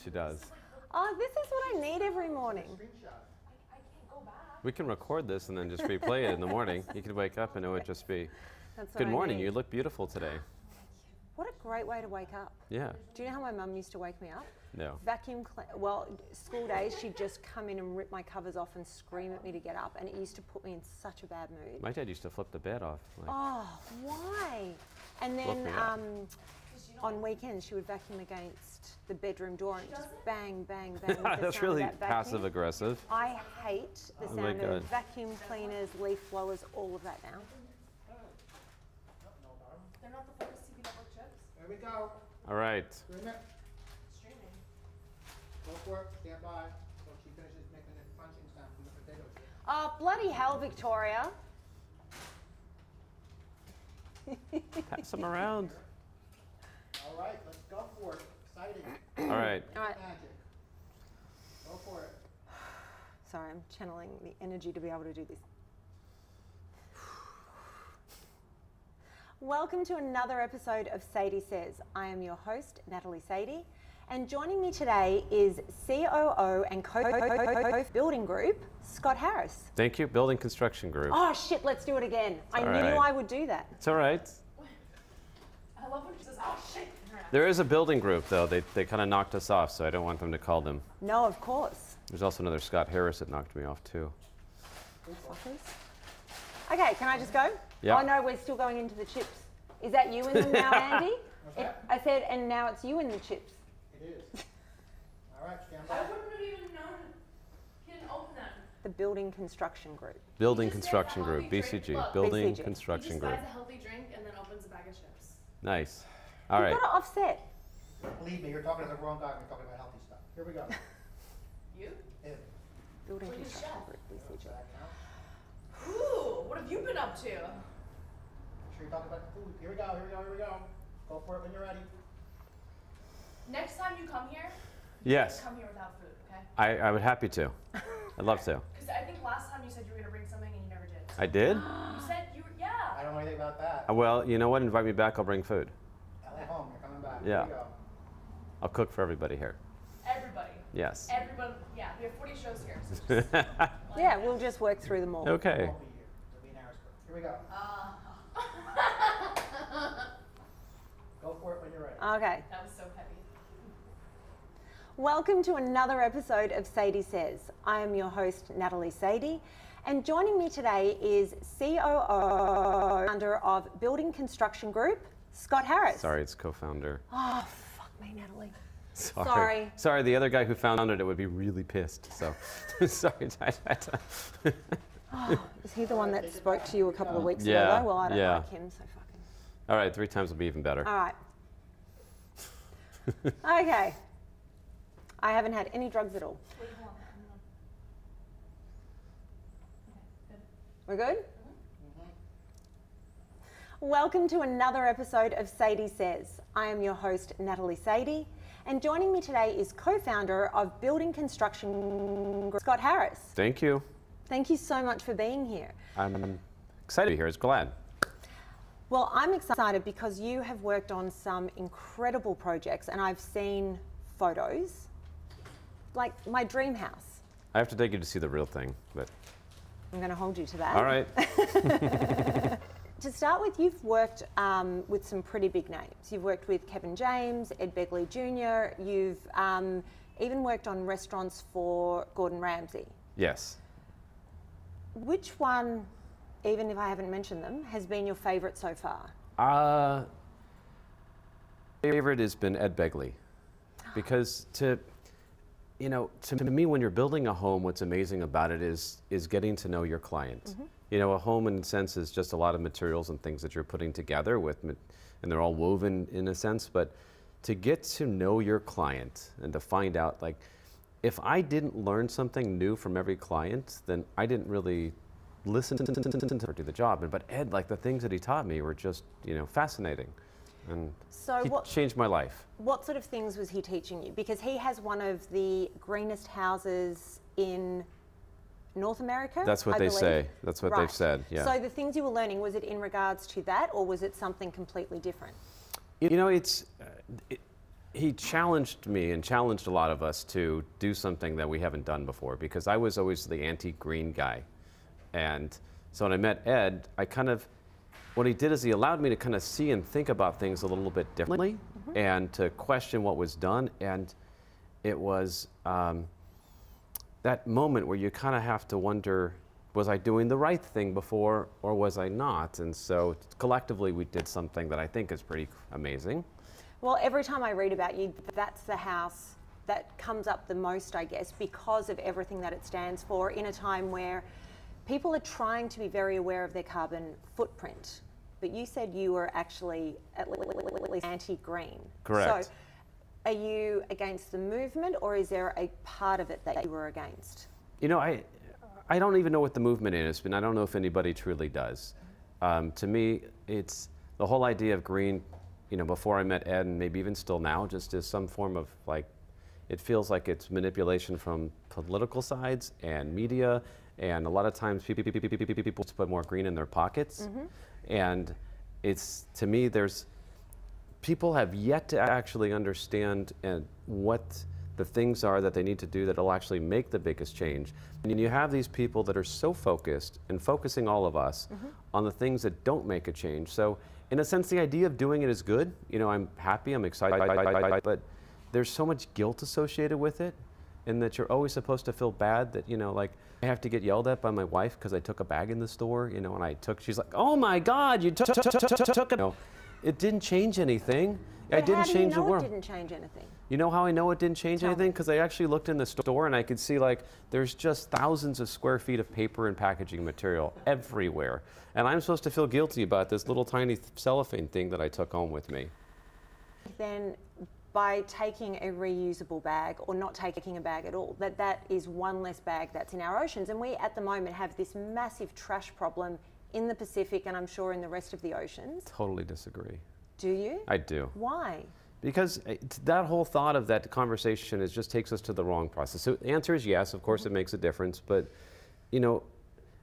She does. Oh, this is what I need every morning. I can't go back. We can record this and then just replay it in the morning. You could wake up and it would just be, That's what good I morning, need. you look beautiful today. What a great way to wake up. Yeah. Do you know how my mum used to wake me up? No. Well, school days, she'd just come in and rip my covers off and scream at me to get up, and it used to put me in such a bad mood. My dad used to flip the bed off. Like, Oh, why? And Woke then me up. on weekends, she would vacuum against the bedroom door and just bang, bang, bang. With the that's sound really of that vacuum. passive aggressive. I hate the Oh my sound of God. vacuum cleaners, leaf blowers, all of that now. They're not the Focus TV Network chips. There we go. All right. Stream it. Streaming. Go for it. Stand by. So she finishes making the punching sound from the potato chip. Oh, bloody hell, Victoria. Pass them around. All right, let's go for it. Exciting. All right. All right. Magic. Go for it. Sorry, I'm channeling the energy to be able to do this. Welcome to another episode of Sadie Says. I am your host, Natalie Sadie, and joining me today is COO and co-building group, Scott Harris. Thank you, Building Construction Group. Oh shit, let's do it again. I all knew right. I would do that. It's all right. I love when she says, oh shit. There is a building group, though. They kind of knocked us off, so I don't want them to call them. No, of course. There's also another Scott Harris that knocked me off, too. Fuckers. Okay, can I just go? Yeah. Oh no, we're still going into the chips. Is that you in them now, Andy? What's that? I said, and now it's you in the chips. It is. All right, stand I by. wouldn't have even known. He didn't open them. The Building Construction Group. Building He just says Construction a Group, healthy drink. BCG. Look, Building BCG. Construction He Group. just buys a healthy drink and then opens a bag of chips. Nice. All right. You've got to offset. Believe me, you're talking to the wrong guy when you're talking about healthy stuff. Here we go. You? Him. Building Well, he's Construction chef. Group, Does BCG. that count? Ooh, what have you been up to? Make sure you're talking about the food. Here we go, here we go, here we go. Go for it when you're ready. Next time you come here, Yes, come here without food, okay? I would happy to. I'd love to. Because I think last time you said you were going to bring something and you never did. I did? You said you were, I yeah. don't know anything about that. Well, you know what? Invite me back. I'll bring food. LA home, you're coming back. Yeah. Here we go. I'll cook for everybody here. Everybody. Yes. Everyone, yeah, we have 40 shows here. So just, Yeah, we'll just work through them all. Okay. Won't be here. It'll be in Harrisburg. Here we go. Go for it when you're ready. Okay. That was so petty. Welcome to another episode of Sadie Says. I am your host, Natalie Sadie, and joining me today is COO, founder of Building Construction Group, Scott Harris. Sorry, it's co-founder. Oh, fuck me, Natalie. Sorry. Sorry. Sorry, the other guy who founded it would be really pissed. So, sorry. Oh, is he the one that spoke to you a couple of weeks ago? Yeah, Though? Well, I don't yeah. like him, so fucking. All right, 3 times will be even better. All right. Okay. I haven't had any drugs at all. Wait, hold on. Okay, good. We're good? Welcome to another episode of Sadie Says. I am your host, Natalie Sadie, and joining me today is co-founder of Building Construction, Scott Harris. Thank you. Thank you so much for being here. I'm excited to be here. It's glad. Well, I'm excited because you have worked on some incredible projects, and I've seen photos, like my dream house. I have to take you to see the real thing, but I'm going to hold you to that. all right. To start with, you've worked with some pretty big names. You've worked with Kevin James, Begley Jr. You've even worked on restaurants for Gordon Ramsay. Yes. Which one, even if I haven't mentioned them, has been your favorite so far? Favorite has been Ed Begley, because to me, when you're building a home, what's amazing about it is getting to know your client. Mm-hmm. You know, a home in a sense is just a lot of materials and things that you're putting together with, and they're all woven in a sense. But to get to know your client and to find out, like, if I didn't learn something new from every client, then I didn't really listen or do the job. But Ed, like, the things that he taught me were just, fascinating. And So he changed my life. What sort of things was he teaching you? Because he has one of the greenest houses in North America. That's what I they believe. say. That's what Right. they've said. Yeah. So the things you were learning, was it in regards to that, or was it something completely different? You know, he challenged me and challenged a lot of us to do something that we haven't done before, because I was always the anti-green guy. And so when I met Ed, what he did is he allowed me to kind of see and think about things a little bit differently, and to question what was done. And it was that moment where you kind of have to wonder, was I doing the right thing before, or was I not? And so collectively we did something that I think is pretty amazing. Well, every time I read about you, that's the house that comes up the most, I guess, because of everything that it stands for in a time where people are trying to be very aware of their carbon footprint. But you said you were actually at least anti-green. Correct. So are you against the movement, or is there a part of it that you were against? You know, I don't even know what the movement is, and I don't know if anybody truly does. To me, it's the whole idea of green, you know, before I met Ed, and maybe even still now, just as some form of, like, it feels like it's manipulation from political sides and media, and a lot of times people put more green in their pockets. And it's, to me, people have yet to actually understand what the things are that they need to do that will actually make the biggest change. And you have these people that are so focused, and focusing all of us on the things that don't make a change. So in a sense, the idea of doing it is good. You know, I'm happy, I'm excited, but there's so much guilt associated with it, and that you're always supposed to feel bad that, you know, like, I have to get yelled at by my wife because I took a bag in the store, you know, and she's like, oh my God, you took it. You know, it didn't change anything. I didn't change the world. It didn't change anything? You know how I know it didn't change anything? Because I actually looked in the store and I could see, like, there's just thousands of square feet of paper and packaging material everywhere. And I'm supposed to feel guilty about this little tiny cellophane thing that I took home with me. Then by taking a reusable bag, or not taking a bag at all, that is one less bag that's in our oceans. And we at the moment have this massive trash problem in the Pacific, and I'm sure in the rest of the oceans. Totally disagree. Do you? I do. Why? Because that whole thought of that conversation just takes us to the wrong process. So the answer is yes, of course it makes a difference, but, you know,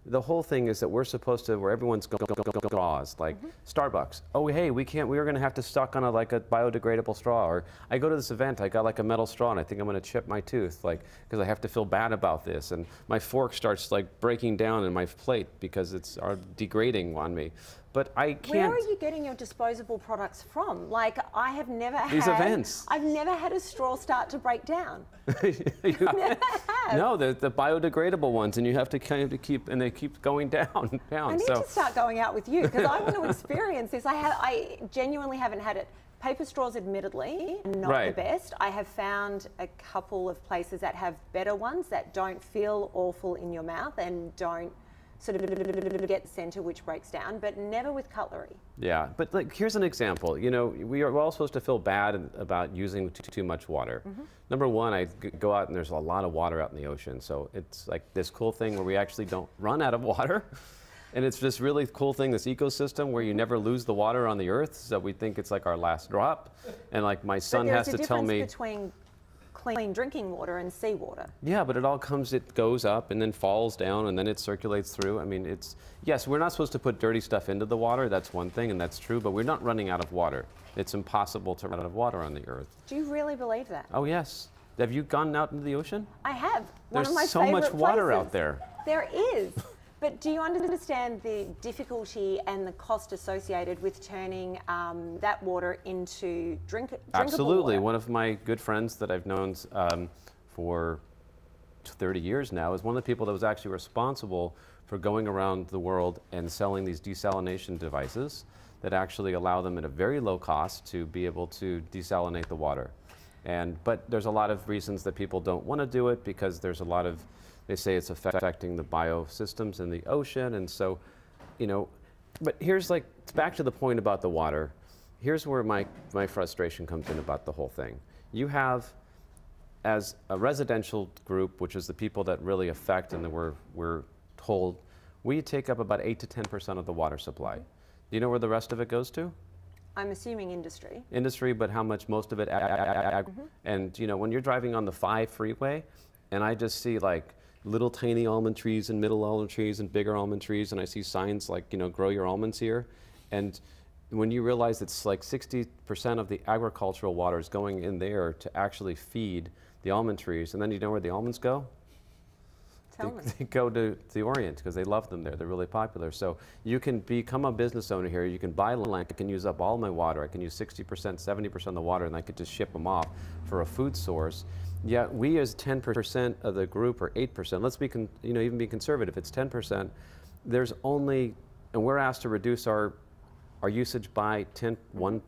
the whole thing is that we're supposed to, where everyone's straws, like Starbucks. Oh, hey, we're going to have to stock on a biodegradable straw. Or I go to this event, I got like a metal straw, and I think I'm going to chip my tooth, like, because I have to feel bad about this. And my fork starts like breaking down in my plate because it's degrading on me. But I can't. Where are you getting your disposable products from? Like, I have never had. These events. I've never had a straw start to break down. Never have. No, the biodegradable ones, and you have to kind of keep, and they keep going down. I need to start going out with you because I want to experience this. I genuinely haven't had it. Paper straws, admittedly, not the best. I have found a couple of places that have better ones that don't feel awful in your mouth and don't sort of get the center, which breaks down, but never with cutlery. Yeah, but like, here's an example. You know, we're all supposed to feel bad about using too much water. Number one, I go out and there's a lot of water out in the ocean, so it's like this cool thing where we actually don't run out of water. And it's this really cool thing, this ecosystem where you never lose the water on the earth, so we think it's like our last drop. And like my son has to tell me. There's a difference between clean drinking water and seawater. Yeah, but it goes up and then falls down and then it circulates through. I mean, yes, we're not supposed to put dirty stuff into the water, that's one thing, and that's true, but we're not running out of water. It's impossible to run out of water on the earth. Do you really believe that? Oh, yes. Have you gone out into the ocean? I have. There's so much water out there. There is. But do you understand the difficulty and the cost associated with turning that water into drinkable Absolutely. water? One of my good friends that I've known for 30 years now is one of the people that was actually responsible for going around the world and selling these desalination devices that actually allow them at a very low cost to be able to desalinate the water. But there's a lot of reasons that people don't want to do it because there's a lot of, they say it's affecting the biosystems in the ocean, and so, you know, but here's like, back to the point about the water, here's where my frustration comes in about the whole thing. You have, as a residential group, which is the people that really affect, and that we're told, we take up about 8 to 10% of the water supply. Do you know where the rest of it goes to? I'm assuming industry. Industry, but how much most of it, and you know, when you're driving on the 5 freeway, and I just see like little tiny almond trees and middle almond trees and bigger almond trees, and I see signs like, you know, grow your almonds here, and when you realize it's like 60% of the agricultural water is going in there to actually feed the almond trees, and then you know where the almonds go? Tell me. They go to the Orient because they love them there. They're really popular. So you can become a business owner here. You can buy land. I can use up all my water. I can use 60%, 70% of the water, and I could just ship them off for a food source. Yet we as 10% of the group, or 8%, let's be, even be conservative. It's 10%. There's only, and we're asked to reduce our usage by 10%.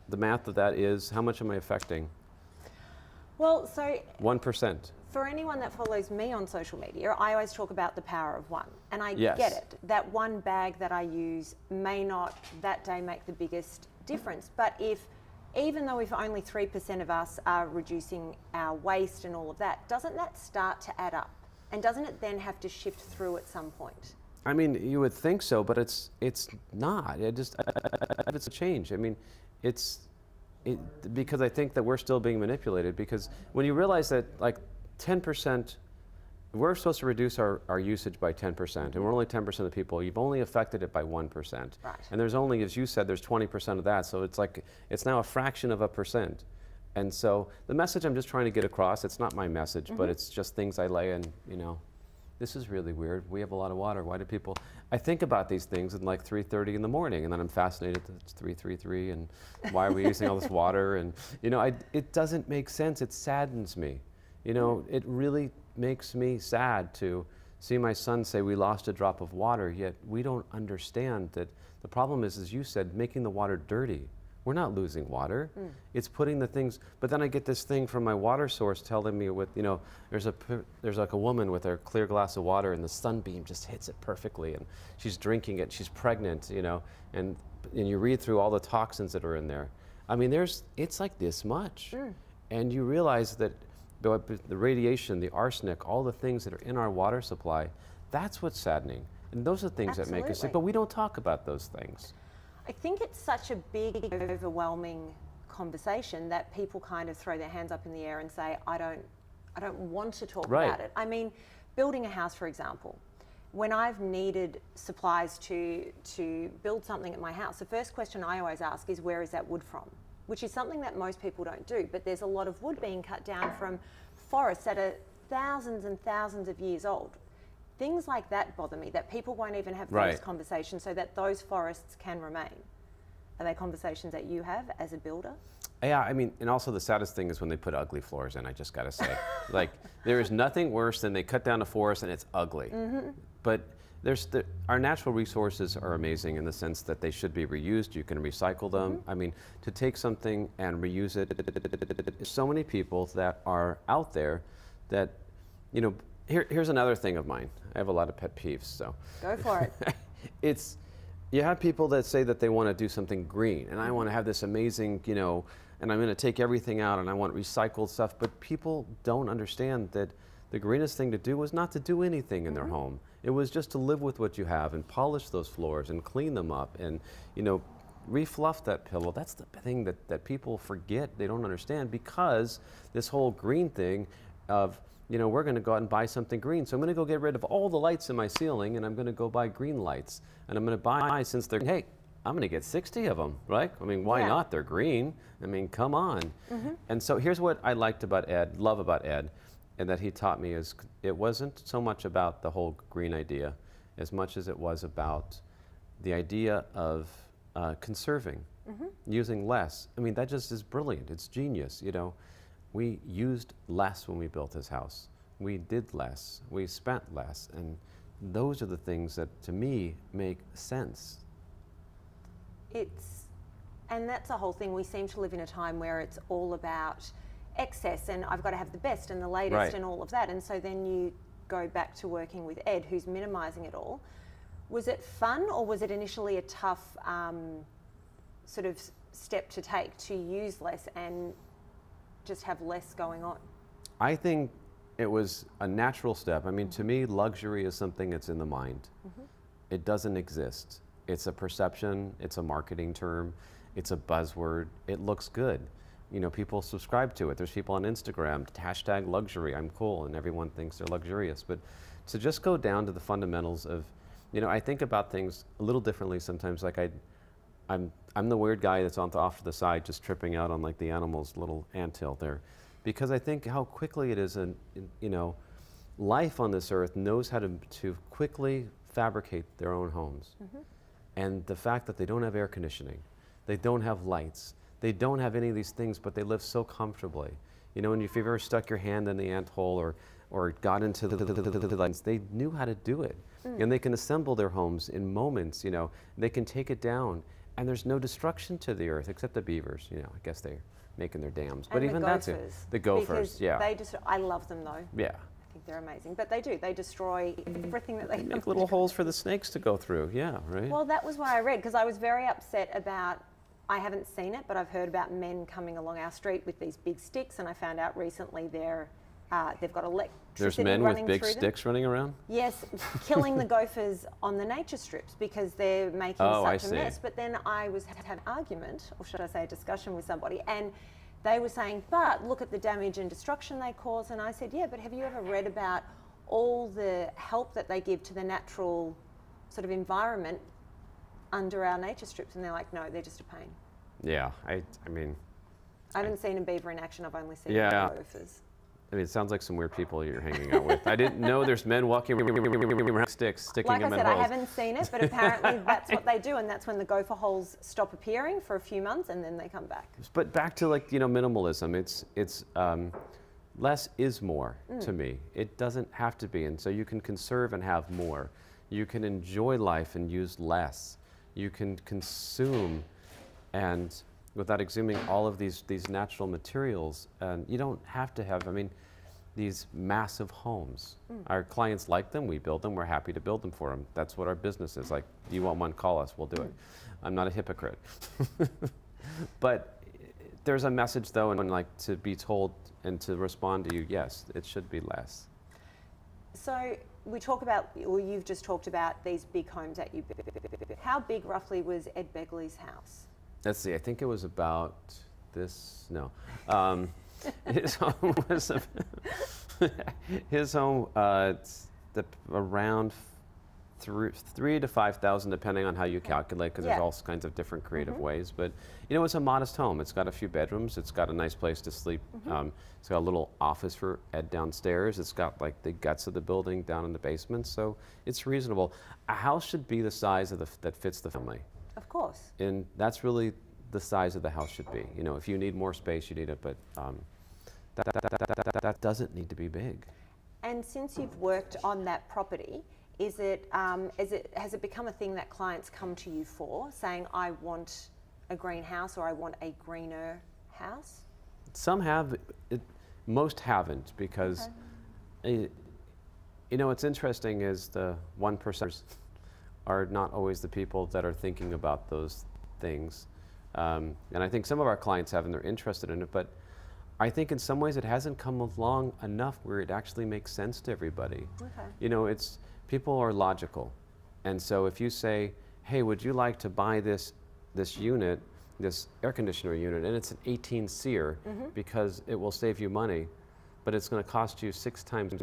The math of that is, how much am I affecting? Well, so 1%. for anyone that follows me on social media, I always talk about the power of one. And I Yes. get it. That one bag that I use may not that day make the biggest difference. But even though if only 3% of us are reducing our waste and all of that, doesn't that start to add up? And doesn't it then have to shift through at some point? I mean, you would think so, but it's not. It's a change. I mean, because I think that we're still being manipulated. Because when you realize that, like, 10%, we're supposed to reduce our usage by 10%, and we're only 10% of the people. You've only affected it by 1%. Right. And there's only, as you said, there's 20% of that. So it's like, it's now a fraction of a percent. And so the message I'm just trying to get across, it's not my message, but it's just things I lay in, this is really weird. We have a lot of water. Why do people? I think about these things at like 3:30 in the morning, and then I'm fascinated that it's 3:33, and why are we using all this water? And it doesn't make sense. It saddens me. It really makes me sad to see my son say we lost a drop of water, yet we don't understand that the problem is, as you said, making the water dirty. We're not losing water. It's putting the things, but then I get this thing from my water source telling me there's like a woman with her clear glass of water and the sunbeam just hits it perfectly, and she's drinking it, she's pregnant, and you read through all the toxins that are in there. I mean, it's like this much. And you realize that the radiation, the arsenic, all the things that are in our water supply, that's what's saddening. And those are things that make us sick, but we don't talk about those things. I think it's such a big, overwhelming conversation that people kind of throw their hands up in the air and say, I don't want to talk about it. I mean, building a house, for example, when I've needed supplies to build something at my house, the first question I always ask is, where is that wood from? Which is something that most people don't do, but there's a lot of wood being cut down from forests that are thousands and thousands of years old. Things like that bother me, that people won't even have those conversations so that those forests can remain. Are they conversations that you have as a builder? Yeah, I mean, and also the saddest thing is when they put ugly floors in, I just gotta say. Like, there is nothing worse than they cut down a forest and it's ugly. But our natural resources are amazing in the sense that they should be reused, you can recycle them. I mean, to take something and reuse it, so many people that are out there that, here's another thing of mine. I have a lot of pet peeves, so. Go for it. You have people that say that they want to do something green, and I want to have this amazing, and I'm going to take everything out and I want recycled stuff, but people don't understand that the greenest thing to do was not to do anything in their home. It was just to live with what you have and polish those floors and clean them up and, refluff that pillow. That's the thing that people forget, they don't understand, because this whole green thing of, we're going to go out and buy something green. So I'm going to go get rid of all the lights in my ceiling, and I'm going to go buy green lights. And I'm going to buy, since they're, hey, I'm going to get 60 of them, right? I mean, why not? They're green. I mean, come on. And so here's what I liked about Ed, love about Ed, and that he taught me is it wasn't so much about the whole green idea as much as it was about the idea of conserving, using less. I mean, that just is brilliant. It's genius, We used less when we built this house. We did less. We spent less. And those are the things that, to me, make sense. And that's a whole thing. We seem to live in a time where it's all about excess and I've got to have the best and the latest and all of that. And so then you go back to working with Ed, who's minimizing it all. Was it fun, or was it initially a tough sort of step to take to use less and just have less going on? I think it was a natural step. I mean, to me, luxury is something that's in the mind. It doesn't exist. It's a perception, it's a marketing term, it's a buzzword. It looks good. People subscribe to it. There's people on Instagram, hashtag luxury, I'm cool, and everyone thinks they're luxurious. But to just go down to the fundamentals of, You know, I think about things a little differently sometimes. Like I'm the weird guy that's off to the side, just tripping out on like the animal's little anthill there, because I think how quickly it is, you know, life on this earth knows how to quickly fabricate their own homes. And the fact that they don't have air conditioning, they don't have lights, they don't have any of these things, but they live so comfortably. You know, and if you've ever stuck your hand in the ant hole or got into the lights, they knew how to do it. And they can assemble their homes in moments, you know, they can take it down, and there's no destruction to the earth except the beavers, you know, I guess they're making their dams. But And even the that's it. gophers, The gophers, because yeah. They just, I love them though. Yeah. I think they're amazing. But they do. They destroy everything that they Make little holes for the snakes to go through, yeah, right? Well, that was what I read, because I was very upset about, I haven't seen it, but I've heard about men coming along our street with these big sticks, and I found out recently they've got electricity There's men running with big through them. sticks running around? Yes, killing the gophers on the nature strips because they're making such a mess. But then I was had an argument, or should I say a discussion with somebody, and they were saying, but look at the damage and destruction they cause. And I said, yeah, but have you ever read about all the help that they give to the natural sort of environment under our nature strips? And they're like, no, they're just a pain. Yeah, I mean, I haven't seen a beaver in action, I've only seen Yeah. gophers. I mean, it sounds like some weird people you're hanging out with. I didn't know there's men walking around sticks, sticking Like I them in said, holes. I haven't seen it, but apparently that's what they do, and that's when the gopher holes stop appearing for a few months, and then they come back. But back to, like, you know, minimalism. It's less is more to me. It doesn't have to be, and so you can conserve and have more. You can enjoy life and use less. You can consume and without exhuming all of these natural materials, and you don't have to have, I mean, these massive homes. Our clients like them, we build them, we're happy to build them for them. That's what our business is. Like, do you want one, call us, we'll do it. I'm not a hypocrite. But there's a message though, and like to be told and to respond to you, yes, it should be less. So we talk about, or you've just talked about these big homes that you built. How big roughly was Ed Begley's house? Let's see, I think it was about this, no. His home was, his home, it's around 3,000 to 5,000, depending on how you calculate, because there's all kinds of different creative ways. But you know, it's a modest home. It's got a few bedrooms. It's got a nice place to sleep. It's got a little office for Ed downstairs. It's got like the guts of the building down in the basement. So it's reasonable. A house should be the size of that fits the family. Of course. And that's really the size of the house should be. You know, if you need more space, you need it, but that doesn't need to be big. And since you've worked on that property, has it become a thing that clients come to you for, saying, I want a greenhouse or I want a greener house? Some have, most haven't, because, you know, what's interesting is the 1%ers are not always the people that are thinking about those things. And I think some of our clients have, and they're interested in it, but I think in some ways it hasn't come along enough where it actually makes sense to everybody. Okay. You know, people are logical. And so if you say, hey, would you like to buy this unit, this air conditioner unit, and it's an 18-seer because it will save you money, but it's going to cost you 6 times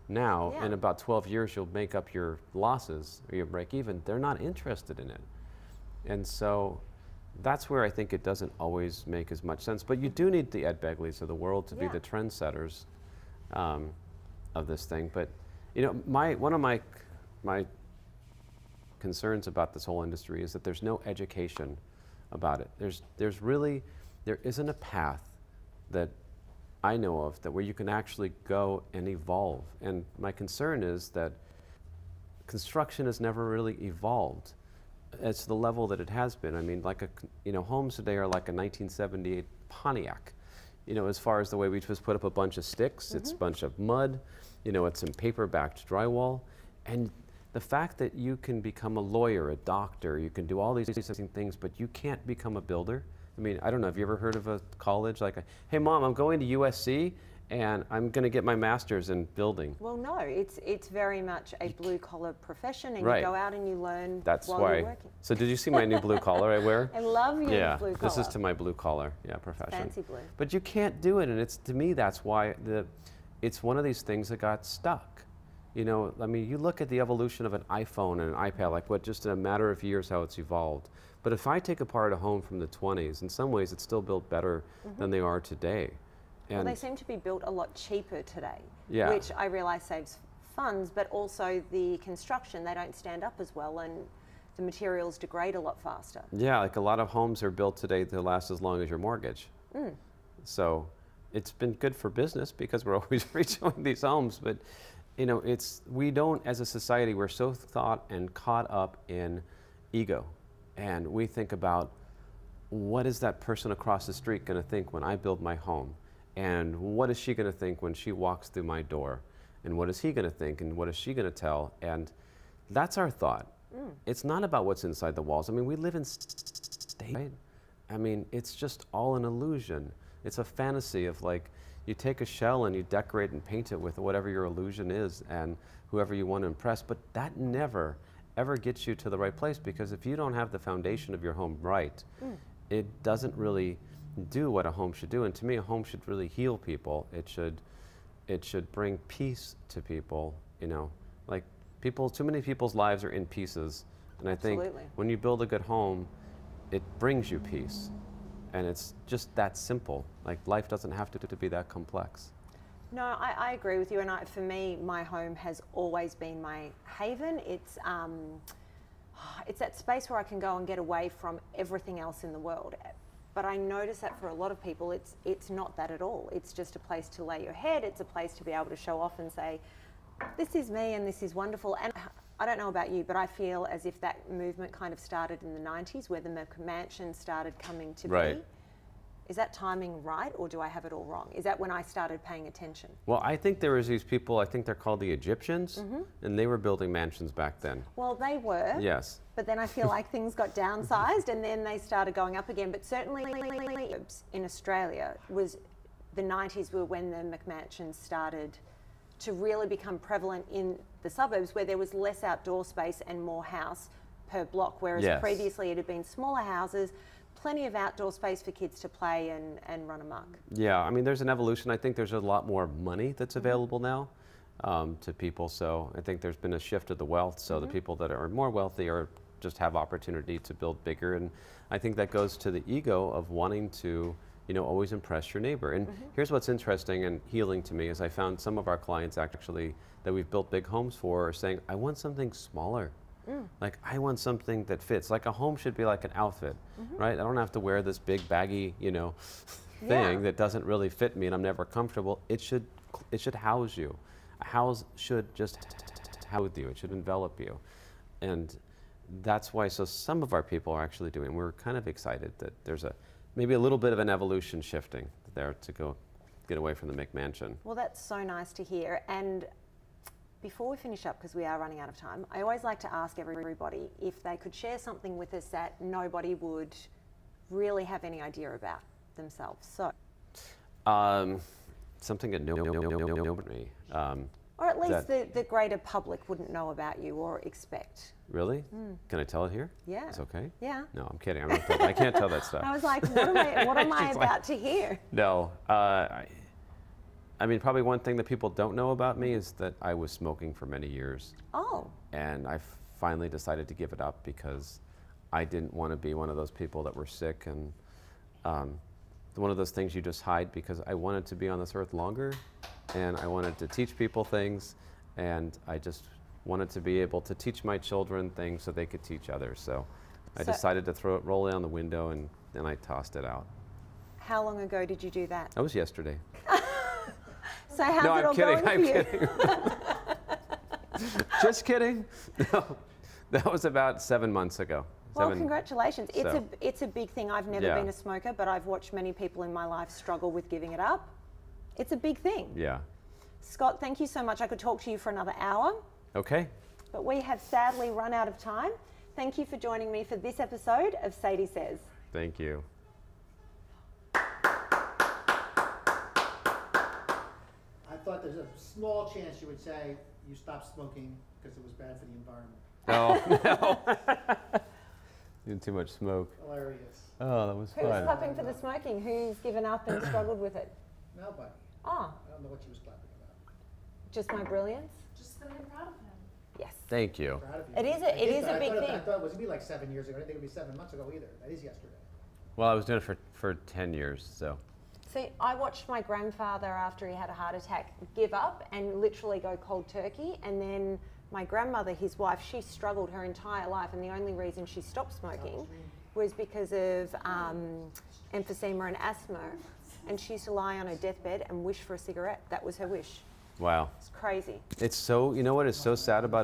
now, in about 12 years you'll make up your losses or your break even. They're not interested in it. And so that's where I think it doesn't always make as much sense. But you do need the Ed Begleys of the world to be the trendsetters of this thing. But you know, one of my concerns about this whole industry is that there's no education about it. There isn't a path that I know of where you can actually go and evolve. And my concern is that construction has never really evolved to the level that it has been. I mean, homes today are like a 1978 Pontiac. You know, as far as the way we just put up a bunch of sticks, it's a bunch of mud, you know, it's some paper-backed drywall. And the fact that you can become a lawyer, a doctor, you can do all these things, but you can't become a builder. I mean, I don't know, have you ever heard of a college like, hey mom, I'm going to USC and I'm going to get my master's in building? Well, no, it's very much a blue-collar profession, and Right. you go out and you learn That's while why. you're working. So did you see my new blue collar I wear? I love your blue collar. This is to my blue collar, profession. Fancy blue. But you can't do it, and to me that's why it's one of these things that got stuck. You know, I mean, you look at the evolution of an iPhone and an iPad, like what, just in a matter of years, how it's evolved. But if I take apart a home from the 20s, in some ways it's still built better than they are today. Well, they seem to be built a lot cheaper today, Yeah. which I realise saves funds, but also the construction, they don't stand up as well and the materials degrade a lot faster. Yeah, like a lot of homes are built today to last as long as your mortgage. So it's been good for business because we're always redoing these homes, but you know, we don't, as a society, we're so caught up in ego. And we think about, what is that person across the street going to think when I build my home? And what is she going to think when she walks through my door? And what is he going to think? And what is she going to tell? And that's our thought. It's not about what's inside the walls. I mean, we live in state, right? I mean, it's just all an illusion. It's a fantasy of, like, you take a shell and you decorate and paint it with whatever your illusion is and whoever you want to impress, but that never, ever gets you to the right place, because if you don't have the foundation of your home right, it doesn't really do what a home should do. And to me, a home should really heal people. It should bring peace to people, you know. Like, too many people's lives are in pieces. And I think when you build a good home, it brings you peace. And it's just that simple. Like, life doesn't have to be that complex. No, I agree with you. And for me, my home has always been my haven. It's that space where I can go and get away from everything else in the world. But I notice that for a lot of people, it's not that at all. It's just a place to lay your head. It's a place to be able to show off and say, this is me and this is wonderful. And I don't know about you, but I feel as if that movement kind of started in the 90s, where the McMansion started coming to be. Is that timing right, or do I have it all wrong? Is that when I started paying attention? Well, I think there was these people, I think they're called the Egyptians, and they were building mansions back then. Well, they were. Yes. But then I feel like things got downsized and then they started going up again. But certainly in Australia, the 90s were when the McMansions started to really become prevalent in the suburbs, where there was less outdoor space and more house per block, whereas previously it had been smaller houses, plenty of outdoor space for kids to play and run amok. Yeah, I mean, there's an evolution. I think there's a lot more money that's available now to people. So I think there's been a shift of the wealth. So the people that are more wealthy just have opportunity to build bigger. And I think that goes to the ego of wanting to, you know, always impress your neighbor. And here's what's interesting and healing to me is I found some of our clients actually that we've built big homes for are saying, I want something smaller. Like, I want something that fits. Like, a home should be like an outfit, right? I don't have to wear this big baggy, you know, thing that doesn't really fit me and I'm never comfortable. It should house you. A house should just house you. It should envelop you. And that's why, so some of our people are actually doing, we're kind of excited that there's maybe a little bit of an evolution shifting there to go get away from the McMansion. Well, that's so nice to hear. And before we finish up, because we are running out of time, I always like to ask everybody if they could share something with us that nobody would really have any idea about themselves. So, something that nobody. Or at least the greater public wouldn't know about you or expect. Really? Can I tell it here? Yeah. It's okay? Yeah. No, I'm kidding. I can't tell that stuff. I was like, what am I about to hear? No. I mean, probably one thing that people don't know about me is that I was smoking for many years. Oh. And I finally decided to give it up because I didn't want to be one of those people that were sick, and one of those things you just hide, because I wanted to be on this earth longer and I wanted to teach people things, and I just wanted to be able to teach my children things so they could teach others. So I decided to roll it on the window, and then I tossed it out. How long ago did you do that? That was yesterday. So how's it all going for you? Kidding. Just kidding. No, that was about 7 months ago. Well, congratulations. It's a big thing. I've never been a smoker, but I've watched many people in my life struggle with giving it up. It's a big thing. Yeah. Scott, thank you so much. I could talk to you for another hour. Okay. But we have sadly run out of time. Thank you for joining me for this episode of Sadie Says. Thank you. I thought there's a small chance you would say you stopped smoking because it was bad for the environment. Oh, no. Doing too much smoke. Hilarious. Oh, that was fun. Who's clapping for the smoking? Who's given up and struggled with it? Nobody. Oh. I don't know what she was clapping about. Just my brilliance? Just the damn proud of him. Yes. Thank you. Proud of you. It is a- I it did is a thought- big I thing. thought it was gonna be like 7 years ago. I didn't think it would be 7 months ago either. That is yesterday. Well, I was doing it for 10 years, so. See, I watched my grandfather after he had a heart attack give up and literally go cold turkey, and then my grandmother, his wife, she struggled her entire life, and the only reason she stopped smoking was because of emphysema and asthma, and she used to lie on her deathbed and wish for a cigarette. That was her wish. Wow. It's crazy. It's so, you know what is so sad about